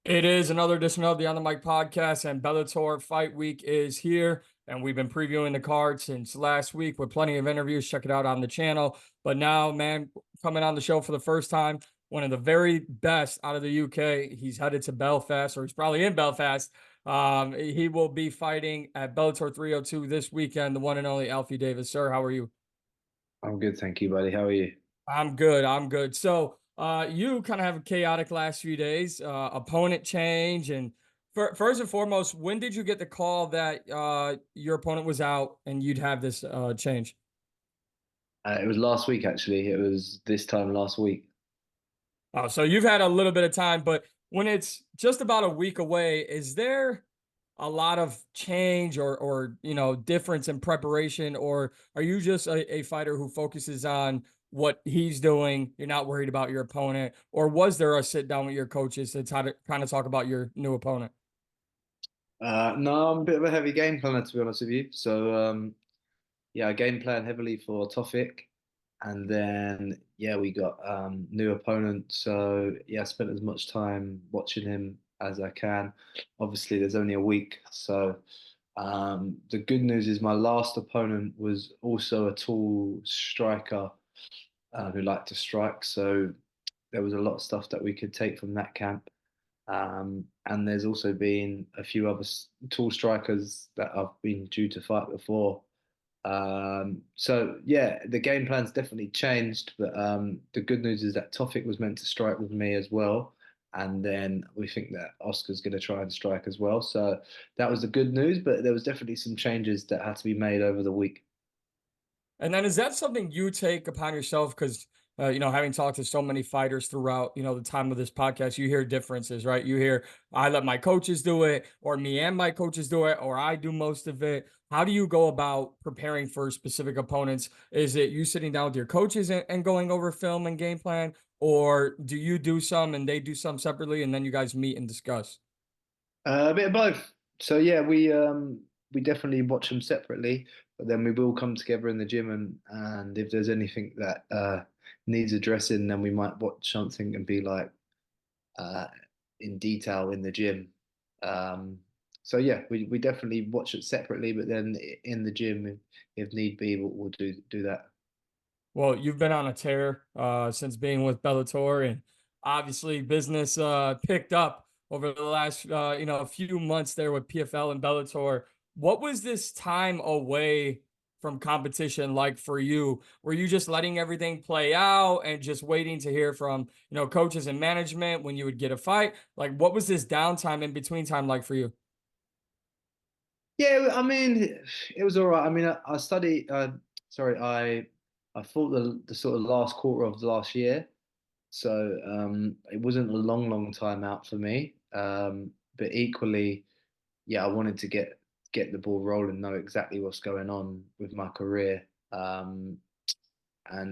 It is another edition of the On the Mic podcast, and Bellator Fight Week is here. And we've been previewing the card since last week with plenty of interviews. Check it out on the channel. But now, man, coming on the show for the first time, one of the very best out of the UK. He's headed to Belfast, or he's probably in Belfast. He will be fighting at Bellator 302 this weekend, the one and only Alfie Davis. Sir, how are you? I'm good, thank you, buddy. How are you? I'm good. I'm good. So, you kind of have a chaotic last few days, opponent change, and first and foremost, when did you get the call that your opponent was out and you'd have this change? It was last week, actually. It was this time last week. Oh, so you've had a little bit of time, but when it's just about a week away, is there a lot of change or difference in preparation, or are you just a fighter who focuses on what he's doing? You're not worried about your opponent, or was there a sit down with your coaches to kind of talk about your new opponent? No, I'm a bit of a heavy game planner, to be honest with you. Yeah, I game plan heavily for Tofik, and then yeah, we got new opponent. So yeah, I spent as much time watching him as I can. Obviously, there's only a week, so the good news is my last opponent was also a tall striker who liked to strike. So there was a lot of stuff that we could take from that camp. And there's also been a few other tall strikers that I've been due to fight before. So yeah, the game plan's definitely changed, but the good news is that Tofik was meant to strike with me as well. And then we think that Oscar's going to try and strike as well. So that was the good news, but there was definitely some changes that had to be made over the week. And then is that something you take upon yourself? Because having talked to so many fighters throughout, the time of this podcast, you hear differences, right? You hear I let my coaches do it, or me and my coaches do it, or I do most of it. How do you go about preparing for specific opponents? Is it you sitting down with your coaches and going over film and game plan, or do you do some and they do some separately, and then you guys meet and discuss? A bit of both. So yeah, we definitely watch them separately, but then we will come together in the gym and if there's anything that needs addressing, then we might watch something and be like uh, in detail in the gym. Um, so yeah, we definitely watch it separately, but then in the gym, if need be, we'll do that. Well, you've been on a tear since being with Bellator, and obviously business picked up over the last few months there with PFL and Bellator. What was this time away from competition like for you? Were you just letting everything play out and just waiting to hear from coaches and management when you would get a fight? Like, what was this downtime in between time like for you? Yeah, I mean, it was all right. I mean, I studied. Sorry, I fought the sort of last quarter of last year. So it wasn't a long time out for me. But equally, yeah, I wanted to get the ball rolling, know exactly what's going on with my career. And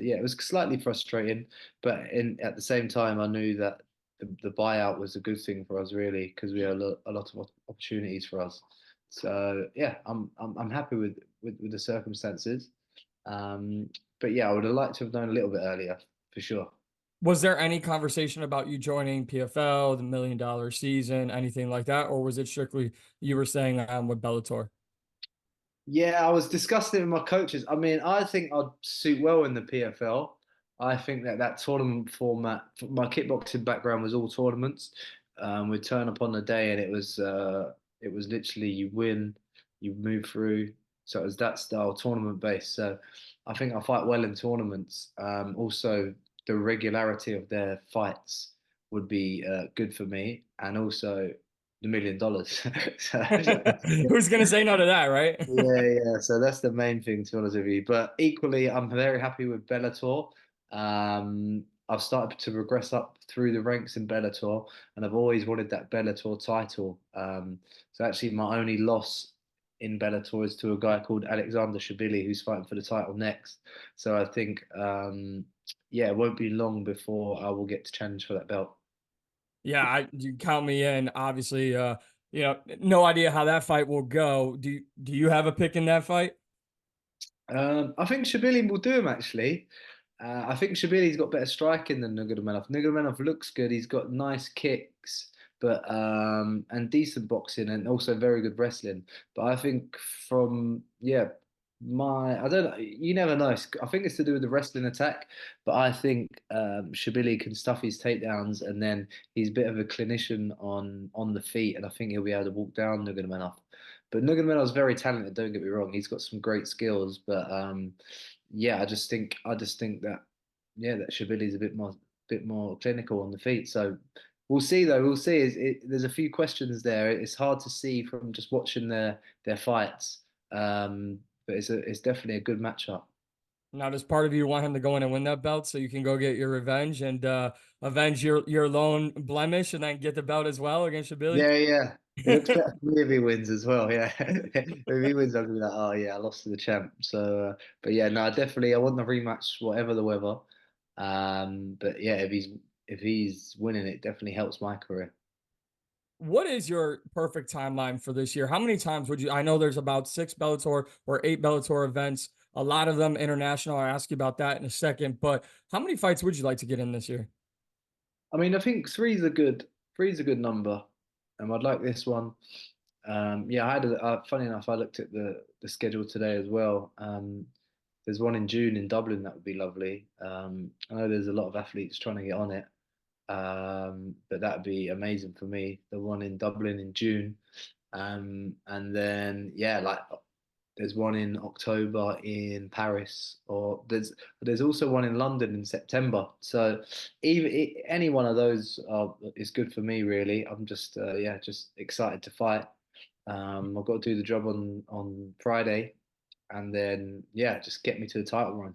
yeah, it was slightly frustrating, but in at the same time, I knew that the buyout was a good thing for us, really, because we had a lot of opportunities for us. So yeah, I'm happy with the circumstances. Um, but yeah, I would have liked to have known a little bit earlier, for sure. Was there any conversation about you joining PFL, the $1 million season, anything like that? Or was it strictly you were saying with Bellator? Yeah, I was discussing it with my coaches. I mean, I think I'd suit well in the PFL. I think that tournament format, my kickboxing background was all tournaments. We'd turn up on the day and it was literally you win, you move through. So it was that style tournament based. So I think I fight well in tournaments. Also, the regularity of their fights would be good for me, and also the $1 million. So, Who's going to say no to that, right? yeah. So that's the main thing, to be honest with you. But equally, I'm very happy with Bellator. I've started to progress up through the ranks in Bellator, and I've always wanted that Bellator title. So actually, my only loss in Bellator is to a guy called Alexander Shabili, who's fighting for the title next. So I think, yeah, it won't be long before I will get to challenge for that belt. Yeah, you count me in. Obviously, no idea how that fight will go. Do you have a pick in that fight? I think Shabili will do him actually. I think Shabili's got better striking than Nurmagomedov. Nurmagomedov looks good. He's got nice kicks. but and decent boxing and also very good wrestling. But I think from yeah, my I don't know. You never know. I think it's to do with the wrestling attack, but I think Shabili can stuff his takedowns, and then he's a bit of a clinician on the feet, and I think he'll be able to walk down Nurmagomedov. But Nurmagomedov's very talented. Don't get me wrong; he's got some great skills. But yeah, I just think that yeah, that Shabili's a bit more clinical on the feet. So we'll see though. We'll see. There's a few questions there. It's hard to see from just watching their fights. But it's definitely a good matchup. Now, does part of you want him to go in and win that belt so you can go get your revenge and avenge your lone blemish and then get the belt as well against Shabili? Yeah, yeah. It looks better for me if he wins as well. Yeah, if he wins, I'm gonna be like, oh yeah, I lost to the champ. So, but yeah, no, definitely, I want the rematch, whatever the weather. But yeah, if he's winning, it definitely helps my career. What is your perfect timeline for this year? How many times would you? I know there's about six Bellator or eight Bellator events, a lot of them international. I'll ask you about that in a second. But how many fights would you like to get in this year? I mean, I think three's a good number, and I'd like this one. Yeah, funny enough, I looked at the schedule today as well. There's one in June in Dublin that would be lovely. I know there's a lot of athletes trying to get on it, but that would be amazing for me. The one in Dublin in June, and then yeah, like there's one in October in Paris, or there's also one in London in September. So any one of those is good for me, really. I'm just yeah, just excited to fight. I've got to do the job on Friday, and then yeah, just get me to the title run.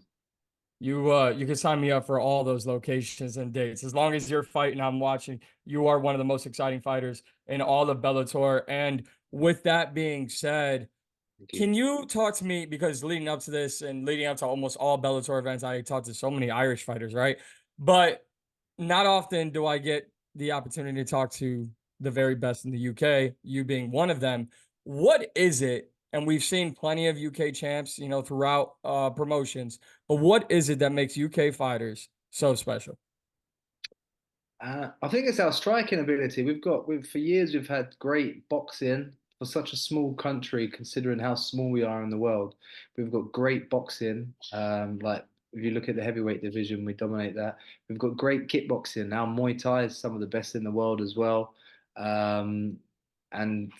You can sign me up for all those locations and dates. As long as you're fighting, I'm watching. You are one of the most exciting fighters in all of Bellator. And with that being said, Thank you. can you talk to me because leading up to this and leading up to almost all Bellator events, I talked to so many Irish fighters, right? But not often do I get the opportunity to talk to the very best in the UK, you being one of them. What is it? And we've seen plenty of UK champs, throughout promotions, but what is it that makes UK fighters so special? I think it's our striking ability. We've for years we've had great boxing for such a small country, considering how small we are in the world. We've got great boxing. Like if you look at the heavyweight division, we dominate that. We've got great kickboxing. Now Muay Thai is some of the best in the world as well. Um, and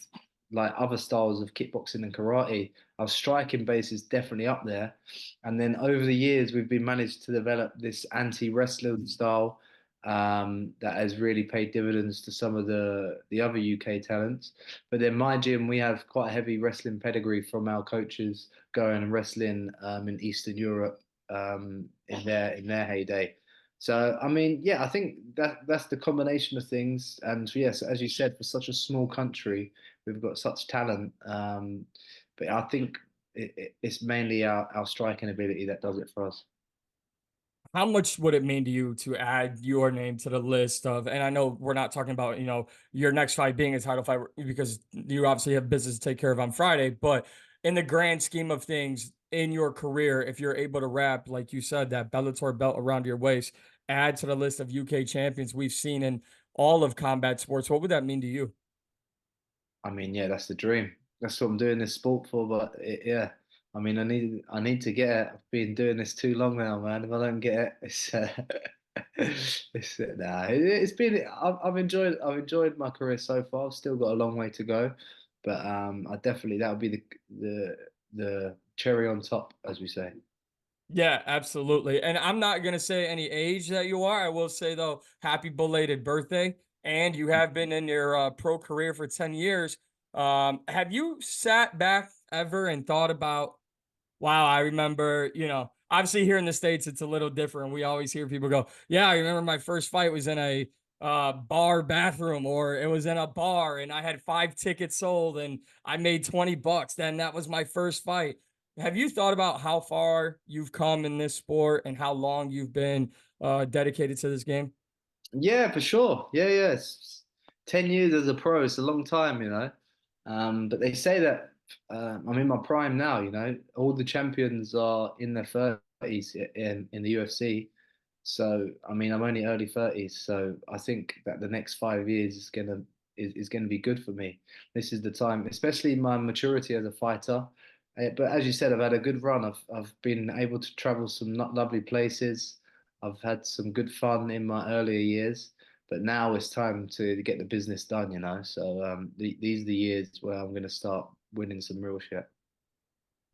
like other styles of kickboxing and karate, our striking base is definitely up there. And then over the years, we've been managed to develop this anti-wrestling style that has really paid dividends to some of the other UK talents. But then my gym, we have quite a heavy wrestling pedigree from our coaches going and wrestling in Eastern Europe in their heyday. So I mean, yeah, I think that's the combination of things. And yes, as you said, for such a small country, we've got such talent. But I think it's mainly our striking ability that does it for us. How much would it mean to you to add your name to the list of, and I know we're not talking about, your next fight being a title fight because you obviously have business to take care of on Friday, but in the grand scheme of things in your career, if you're able to wrap, like you said, that Bellator belt around your waist, add to the list of UK champions we've seen in all of combat sports, what would that mean to you? I mean, yeah, that's the dream. That's what I'm doing this sport for. But yeah, I mean, I need to get it. I've been doing this too long now, man. If I don't get it, nah. It's been. I've enjoyed my career so far. I've still got a long way to go, but I definitely that would be the cherry on top, as we say. Yeah, absolutely. And I'm not going to say any age that you are. I will say, though, happy belated birthday. And you have been in your pro career for 10 years. Have you sat back ever and thought about, wow, I remember, obviously here in the States, it's a little different. We always hear people go, yeah, I remember my first fight was in a bar bathroom or it was in a bar and I had 5 tickets sold and I made 20 bucks. Then that was my first fight. Have you thought about how far you've come in this sport and how long you've been dedicated to this game? Yeah, for sure. Yeah, yeah. 10 years as a pro, it's a long time, you know. But they say that I'm in my prime now, you know. All the champions are in their 30s in the UFC. So, I mean, I'm only early 30s. So I think that the next 5 years is is going to be good for me. This is the time, especially my maturity as a fighter. But as you said, I've had a good run. I've been able to travel some lovely places. I've had some good fun in my earlier years, but now it's time to get the business done, you know. So these are the years where I'm going to start winning some real shit.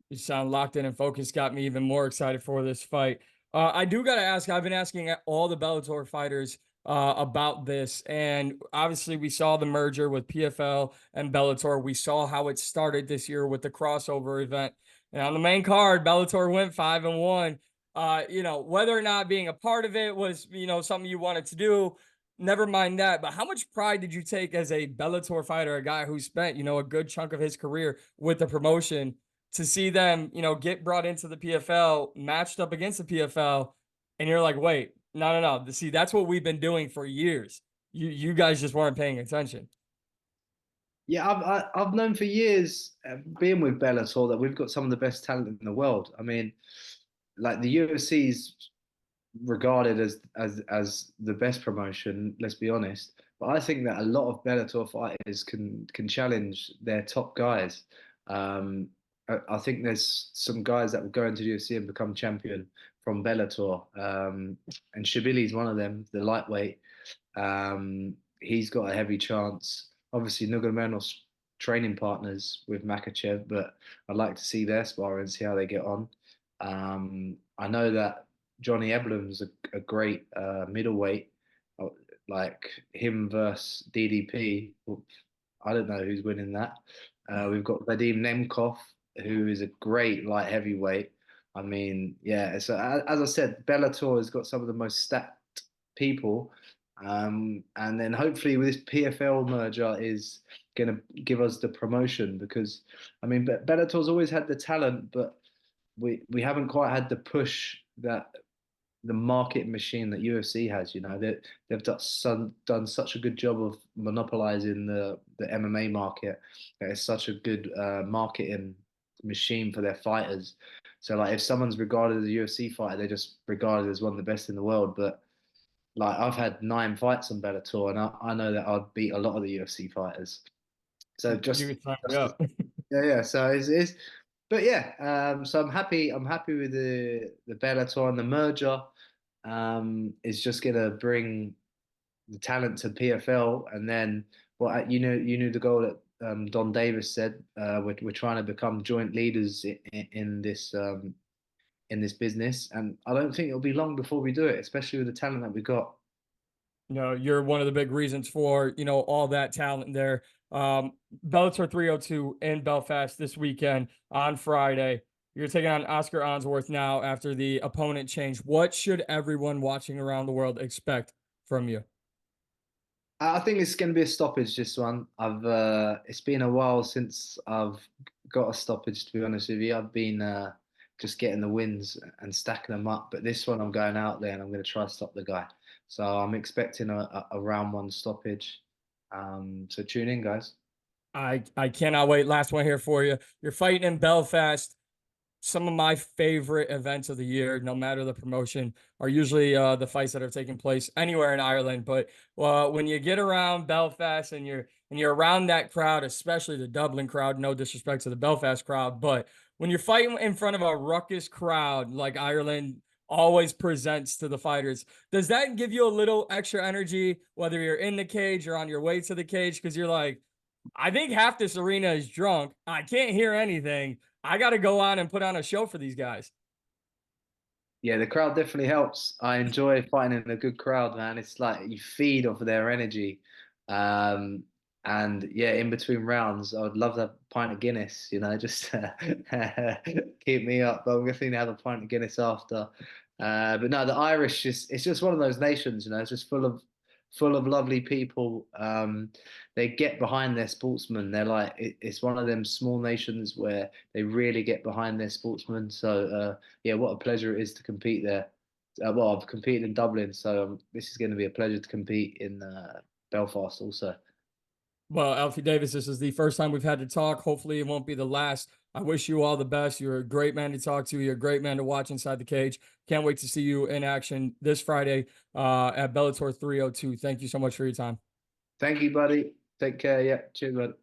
You sound locked in and focused. Got me even more excited for this fight. I do got to ask. I've been asking all the Bellator fighters about this, and obviously we saw the merger with PFL and Bellator. We saw how it started this year with the crossover event, and on the main card, Bellator went 5-1. Whether or not being a part of it was something you wanted to do. Never mind that, but how much pride did you take as a Bellator fighter, a guy who spent a good chunk of his career with the promotion? To see them, get brought into the PFL, matched up against the PFL, and you're like, wait, no, no, no. See, that's what we've been doing for years. You guys just weren't paying attention. Yeah, I've known for years, being with Bellator, that we've got some of the best talent in the world. I mean, like the UFC's regarded as the best promotion. Let's be honest. But I think that a lot of Bellator fighters can challenge their top guys. Um, I think there's some guys that will go into the UFC and become champion from Bellator. And Shabili's one of them, the lightweight. He's got a heavy chance. Obviously, Nurmagomedov's training partners with Makachev, but I'd like to see their sparring and see how they get on. I know that Johnny Eblen's a great middleweight. Uh, Like him versus DDP. I don't know who's winning that. We've got Vadim Nemkov, who is a great light heavyweight. I mean, yeah. So as I said, Bellator has got some of the most stacked people, and then hopefully with this PFL merger is going to give us the promotion because, I mean, Bellator's always had the talent, but we haven't quite had the push that the market machine that UFC has. You know, they've done such a good job of monopolizing the MMA market. That it's such a good marketing machine for their fighters. So like, if someone's regarded as a UFC fighter, they're just regarded as one of the best in the world. But like, I've had 9 fights on Bellator, and I know that I'd beat a lot of the UFC fighters. So You can sign me just up. yeah, yeah. So it's but yeah. So I'm happy. I'm happy with the Bellator and the merger. Is just gonna bring the talent to PFL, and then you knew the goal that Don Davis said. We're trying to become joint leaders in this business, and I don't think it'll be long before we do it, especially with the talent that we got. No, you're one of the big reasons for, all that talent there. Bellator 302 in Belfast this weekend on Friday. You're taking on Oscar Onsworth now after the opponent change. What should everyone watching around the world expect from you? I think it's going to be a stoppage. This one, I've it's been a while since I've got a stoppage. To be honest with you, I've been just getting the wins and stacking them up. But this one, I'm going out there and I'm going to try to stop the guy. So I'm expecting a round one stoppage. So tune in, guys. I cannot wait. Last one here for you. You're fighting in Belfast. Some of my favorite events of the year, no matter the promotion, are usually the fights that are taking place anywhere in Ireland. But when you get around Belfast and you're around that crowd, especially the Dublin crowd, no disrespect to the Belfast crowd, but when you're fighting in front of a ruckus crowd like Ireland always presents to the fighters, does that give you a little extra energy, whether you're in the cage or on your way to the cage? Because you're like, I think half this arena is drunk. I can't hear anything. I got to go on and put on a show for these guys. Yeah, the crowd definitely helps. I enjoy fighting in a good crowd, man. It's like you feed off of their energy. Um, and yeah, in between rounds, I would love to have a pint of Guinness, just keep me up. But I'm definitely have a pint of Guinness after. But no, the Irish it's just one of those nations, it's just full of lovely people. They get behind their sportsmen. They're like it's one of them small nations where they really get behind their sportsmen. So yeah, what a pleasure it is to compete there. Well, I've competed in Dublin, so this is going to be a pleasure to compete in Belfast also. Well, Alfie Davis, this is the first time we've had to talk. Hopefully, it won't be the last. I wish you all the best. You're a great man to talk to. You're a great man to watch inside the cage. Can't wait to see you in action this Friday at Bellator 302. Thank you so much for your time. Thank you, buddy. Take care. Yeah. Cheers, bud.